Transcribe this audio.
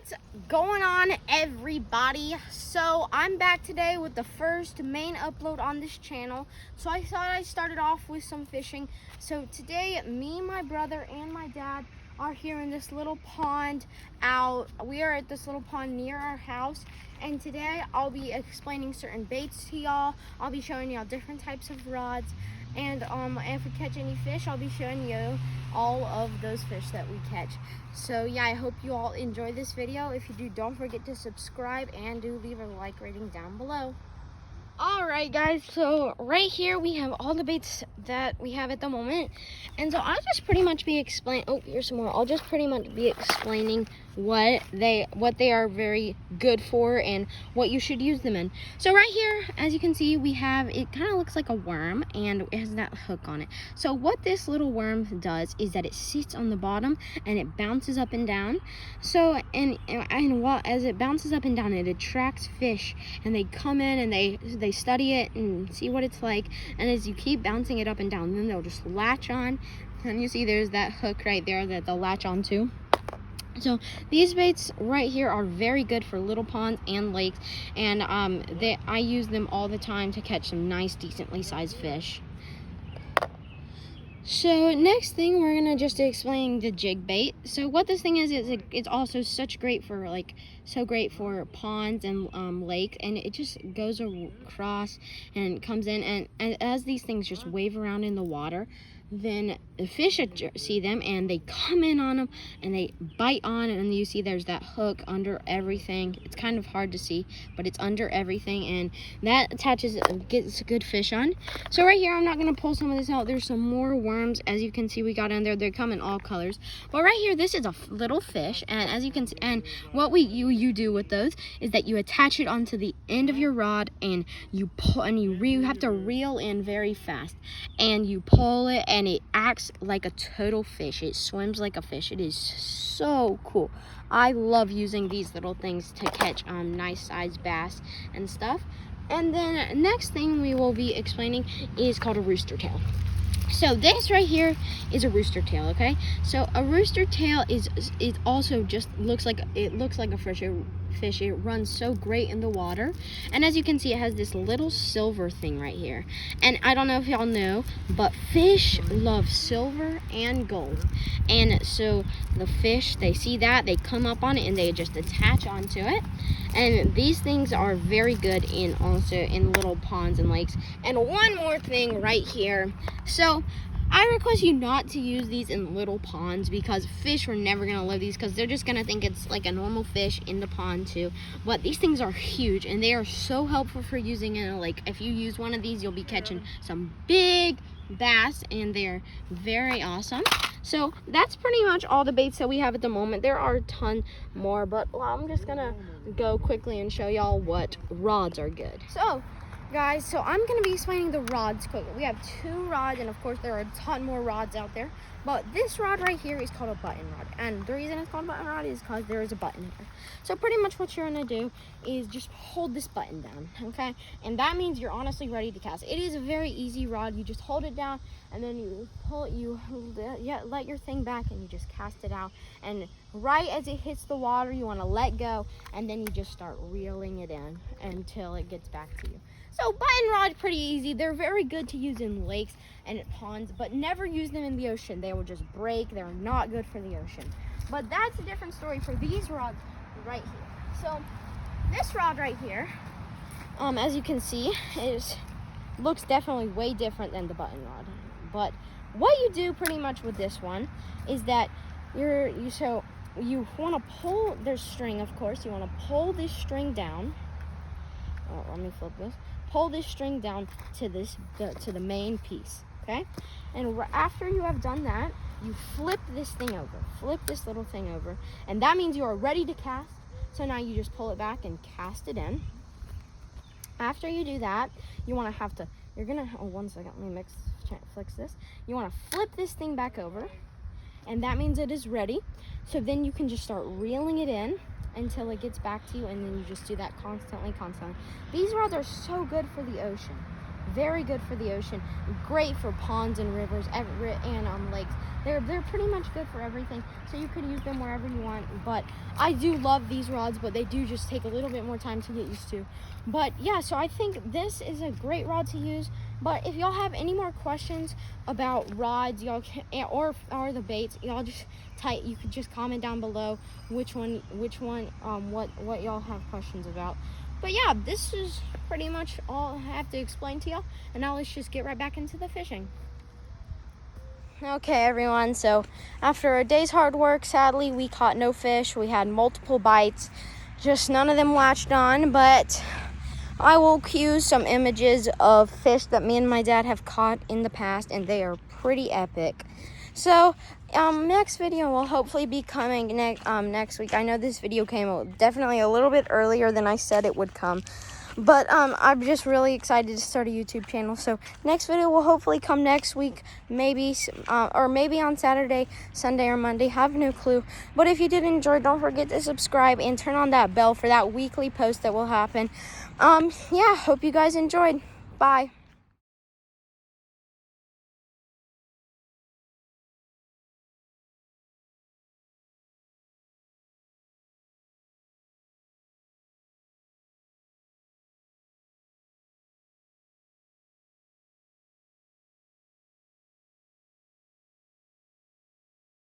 What's going on, everybody? So I'm back today with the first main upload on this channel. So I thought I started off with some fishing. So today me, my brother, and my dad are here in this little pond we are at this little pond near our house, and today I'll be explaining certain baits to y'all. I'll be showing y'all different types of rods, and if we catch any fish, I'll be showing you all of those fish that we catch. So yeah, I hope you all enjoy this video. If you do, don't forget to subscribe and do leave a like rating down below. Alright guys, so right here we have all the baits that we have at the moment, and so I'll just pretty much be here's some more. I'll just pretty much be explaining what they are very good for and what you should use them in. So right here, as you can see, we have, it kind of looks like a worm and it has that hook on it. So what this little worm does is that it sits on the bottom and it bounces up and down. So as it bounces up and down, it attracts fish, and they come in and they study it and see what it's like, and as you keep bouncing it up and down, then they'll just latch on, and you see there's that hook right there that they'll latch onto. So these baits right here are very good for little ponds and lakes, and I use them all the time to catch some nice, decently sized fish. So next thing, we're gonna just explain the jig bait. So what this thing is it's also great for ponds and lakes, and it just goes across and comes in, and as these things just wave around in the water, then the fish see them and they come in on them and they bite on it, and you see there's that hook under everything. It's kind of hard to see, but it's under everything, and that gets a good fish on. So right here, I'm not going to pull some of this out. There's some more worms. As you can see, we got in there. They come in all colors, but right here, this is a little fish, and as you can see, and what you do with those is that you attach it onto the end of your rod, and you pull, and you have to reel in very fast, and you pull it, and it acts like a total fish. It swims like a fish. It is so cool. I love using these little things to catch nice sized bass and stuff. And then next thing we will be explaining is called a rooster tail. So this right here is a rooster tail, okay? So a rooster tail is also just looks like a fish. It runs so great in the water, and as you can see, it has this little silver thing right here. And I don't know if y'all know, but fish love silver and gold, and so the fish, they see that, they come up on it and they just attach onto it. And these things are very good in little ponds and lakes. And one more thing right here, so I request you not to use these in little ponds, because fish are never going to love these, because they're just going to think it's like a normal fish in the pond too. But these things are huge, and they are so helpful for using in a lake. If you use one of these, you'll be catching some big bass, and they're very awesome. So that's pretty much all the baits that we have at the moment. There are a ton more, but I'm just going to go quickly and show y'all what rods are good. So guys, so I'm going to be explaining the rods quickly. We have 2 rods, and of course there are a ton more rods out there, but this rod right here is called a button rod, and the reason it's called a button rod is because there is a button here. So pretty much what you're going to do is just hold this button down, okay? And that means you're honestly ready to cast. It is a very easy rod. You just hold it down, and then you pull it, let your thing back, and you just cast it out, and right as it hits the water, you want to let go, and then you just start reeling it in until it gets back to you. So button rod, pretty easy. They're very good to use in lakes and at ponds, but never use them in the ocean. They will just break. They're not good for the ocean. But that's a different story for these rods right here. So this rod right here, as you can see, looks definitely way different than the button rod. But what you do pretty much with this one is that you want to pull, there's string, of course. You want to pull this string down. Oh, let me flip this. Pull this string down to the main piece, okay? And after you have done that, you flip this little thing over, and that means you are ready to cast. So now you just pull it back and cast it in. After you do that, one second, let me fix this. You want to flip this thing back over, and that means it is ready. So then you can just start reeling it in until it gets back to you, and then you just do that constantly. These rods are so good for the ocean. very good for the ocean, great for ponds and rivers and lakes. They're pretty much good for everything, so you could use them wherever you want. But I do love these rods, but they do just take a little bit more time to get used to. But yeah, so I think this is a great rod to use. But if y'all have any more questions about rods, y'all can, or the baits, y'all just you could just comment down below what y'all have questions about. But yeah, this is pretty much all I have to explain to y'all. And now let's just get right back into the fishing. Okay, everyone, so after a day's hard work, sadly, we caught no fish. We had multiple bites, just none of them latched on, but I will cue some images of fish that me and my dad have caught in the past, and they are pretty epic. So, next video will hopefully be coming next week. I know this video came definitely a little bit earlier than I said it would come. But I'm just really excited to start a YouTube channel. So next video will hopefully come next week, maybe on Saturday, Sunday, or Monday. Have no clue. But if you did enjoy, don't forget to subscribe and turn on that bell for that weekly post that will happen. Yeah, hope you guys enjoyed. Bye.